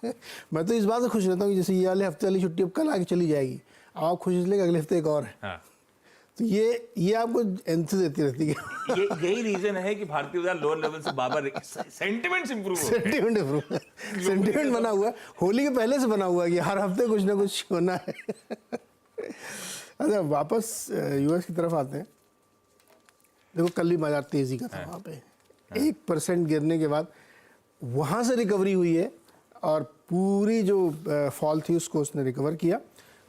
मैं तो इस बात से खुश रहता हूँ कि जैसे ये वाले हफ्ते वाली छुट्टी अब कल आके चली जाएगी, अब आप खुश इसलिए कि अगले हफ्ते एक और है। हाँ। तो ये आपको एंथी देती रहती है। यही रीजन है कि भारतीय बाजार लोअर लेवल से बार-बार सेंटिमेंट्स इंप्रूव हो गए। सेंटिमेंट बना हुआ है, होली के पहले से बना हुआ है कि हर हफ्ते कुछ ना कुछ होना है। अच्छा, वापस यूएस की तरफ आते हैं। देखो कल भी बाजार तेजी का था, वहाँ पे 1% गिरने के बाद वहाँ से रिकवरी हुई है और पूरी जो फॉल थी उसको उसने रिकवर किया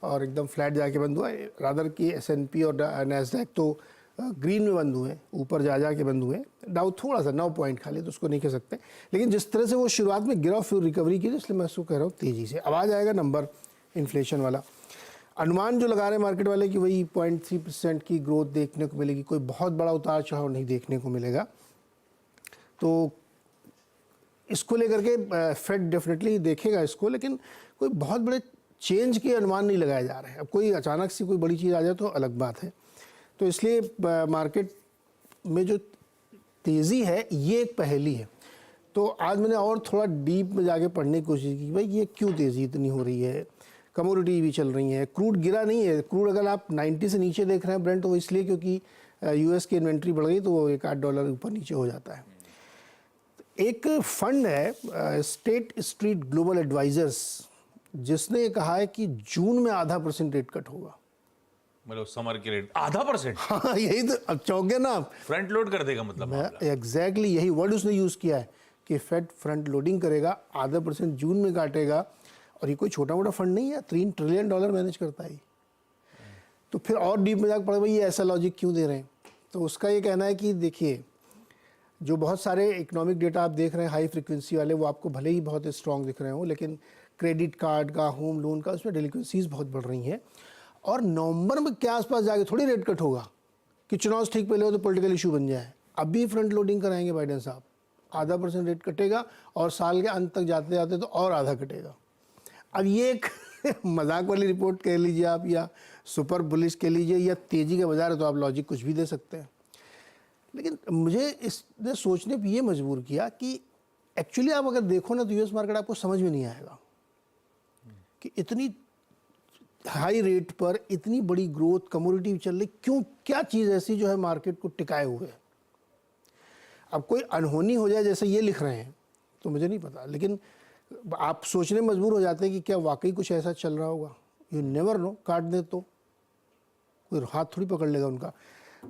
और एकदम फ्लैट जाके बंद हुआ। रादर कि S&P और नैस्डैक तो ग्रीन में बंद हुए, ऊपर जा के बंद हुए। डाउ थोड़ा सा 9 पॉइंट खाली, तो उसको नहीं कह सकते, लेकिन जिस तरह से वो शुरुआत में गिरा फिर रिकवरी की, इसलिए मैं उसको कह रहा हूँ तेज़ी से। अब आ जाएगा नंबर इन्फ्लेशन वाला। अनुमान जो लगा रहे हैं मार्केट वाले कि वही 0.3% की ग्रोथ देखने को मिलेगी, कोई बहुत बड़ा उतार चढ़ाव नहीं देखने को मिलेगा। तो इसको लेकर के फेड डेफिनेटली देखेगा इसको, लेकिन कोई बहुत बड़े चेंज के अनुमान नहीं लगाए जा रहे हैं। अब कोई अचानक से कोई बड़ी चीज़ आ जाए तो अलग बात है। तो इसलिए मार्केट में जो तेज़ी है ये एक पहेली है। तो आज मैंने और थोड़ा डीप में जाके पढ़ने की कोशिश की, भाई ये क्यों तेज़ी इतनी हो रही है। कमोडिटी भी चल रही है, क्रूड गिरा नहीं है। क्रूड अगर आप 90 से नीचे देख रहे हैं ब्रेंट, तो वो इसलिए क्योंकि यूएस की इन्वेंट्री बढ़ गई तो वो $1-8 ऊपर नीचे हो जाता है। एक फंड है स्टेट स्ट्रीट ग्लोबल एडवाइजर्स, जिसने कहा है कि जून में 0.5% रेट कट होगा। मतलब समर के रेट 0.5%। हाँ, यही तो अब चौंक गए ना आप। फ्रंट लोड कर देगा मतलब। एग्जैक्टली यही वर्ड उसने यूज़ किया है कि फेड फ्रंट लोडिंग करेगा, 0.5% जून में काटेगा। और ये कोई छोटा मोटा फंड नहीं है, $3 ट्रिलियन मैनेज करता है। तो फिर और डीप में जाकर पड़े भाई ये ऐसा लॉजिक क्यों दे रहे हैं। तो उसका ये कहना है कि देखिए, जो बहुत सारे इकोनॉमिक डेटा आप देख रहे हैं हाई फ्रिक्वेंसी वाले, वो आपको भले ही बहुत स्ट्रॉन्ग दिख रहे हो, लेकिन क्रेडिट कार्ड का, होम लोन का, उसमें डेलिक्वेंसीज बहुत बढ़ रही हैं। और नवंबर में के आसपास जाके थोड़ी रेट कट होगा कि चुनाव ठीक पहले हो तो पॉलिटिकल इशू बन जाए। अभी फ्रंट लोडिंग कराएंगे बाइडेन साहब, 0.5% रेट कटेगा और साल के अंत तक जाते जाते तो और आधा कटेगा। अब ये एक मजाक वाली रिपोर्ट कह लीजिए आप, या सुपर बुलिश कह लीजिए, या तेज़ी का बाजार है, तो आप लॉजिक कुछ भी दे सकते हैं। लेकिन मुझे इसने सोचने पर ये मजबूर किया कि एक्चुअली आप अगर देखो ना तो यूएस मार्केट आपको समझ में नहीं आएगा कि इतनी हाई रेट पर इतनी बड़ी ग्रोथ कमोडिटी चल रही, क्यों, क्या चीज़ ऐसी जो है मार्केट को टिकाए हुए है। अब कोई अनहोनी हो जाए जैसे ये लिख रहे हैं तो मुझे नहीं पता, लेकिन आप सोचने मजबूर हो जाते हैं कि क्या वाकई कुछ ऐसा चल रहा होगा। यू नेवर नो, काट दे तो कोई हाथ थोड़ी पकड़ लेगा उनका।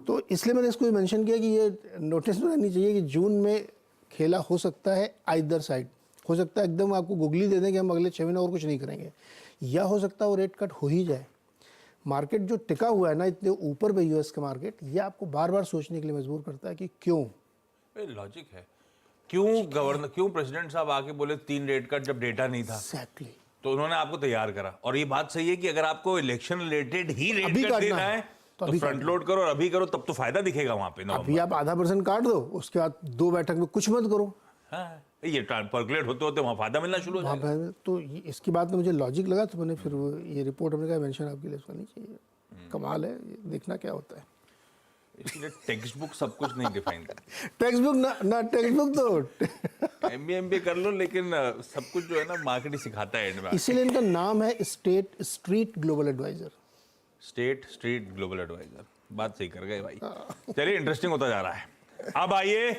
तो इसलिए मैंने इसको मेंशन किया कि ये नोटिस में रहनी चाहिए कि जून में खेला हो सकता है आइदर साइड। हो सकता है एकदम आपको गुगली दे दें कि हम अगले 6 महीने और कुछ नहीं करेंगे, या हो सकता है वो रेट कट हो ही जाए। मार्केट जो टिका हुआ है ना इतने ऊपर पे यूएस का मार्केट, ये आपको बार बार सोचने के लिए मजबूर करता है कि क्यों। लॉजिक है, क्यों प्रेसिडेंट साहब आके बोले 3 रेट कट जब डेटा नहीं था। Exactly. तो उन्होंने आपको तैयार करा। और ये बात सही है कि अगर आपको इलेक्शन रिलेटेड ही रेट कट देना है तो फ्रंट लोड करो और अभी करो, तब तो फायदा दिखेगा वहां पे। अभी आप 0.5% काट दो, उसके बाद 2 बैठक में कुछ मत करो। हाँ, ये परकुलेट होते होते वहाँ फायदा मिलना शुरू हो जाएगा। तो इसकी बात में मुझे लॉजिक लगा, तो मैंने फिर वो ये रिपोर्ट हमने कहा मेंशन आपके लिए करनी चाहिए। कमाल है, देखना क्या होता है। इसलिए टेक्स्ट बुक सब कुछ नहीं डिफाइन करती। टेक्स्ट बुक ना टेक्स्ट बुक तो MBA कर लो, लेकिन सब कुछ जो है ना मार्केट ही सिखाता है एंड में। इसीलिए इनका नाम है State Street Global Advisor. State Street Global Advisor, बात सही कर गए भाई। चलिए, इंटरेस्टिंग होता जा रहा है। अब आइए,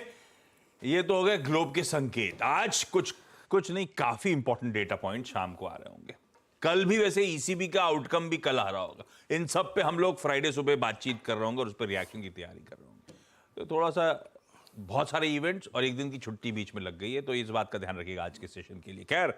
ये तो हो गए ग्लोब के संकेत। आज कुछ नहीं, काफी इंपॉर्टेंट डेटा पॉइंट शाम को आ रहे होंगे। कल भी वैसे ECB का आउटकम भी कल आ रहा होगा। इन सब पे हम लोग फ्राइडे सुबह बातचीत कर रहे होंगे और उस पर रिएक्शन की तैयारी कर रहे होंगे। तो थोड़ा सा बहुत सारे इवेंट्स और एक दिन की छुट्टी बीच में लग गई है, तो इस बात का ध्यान रखिएगा आज के सेशन के लिए। खैर,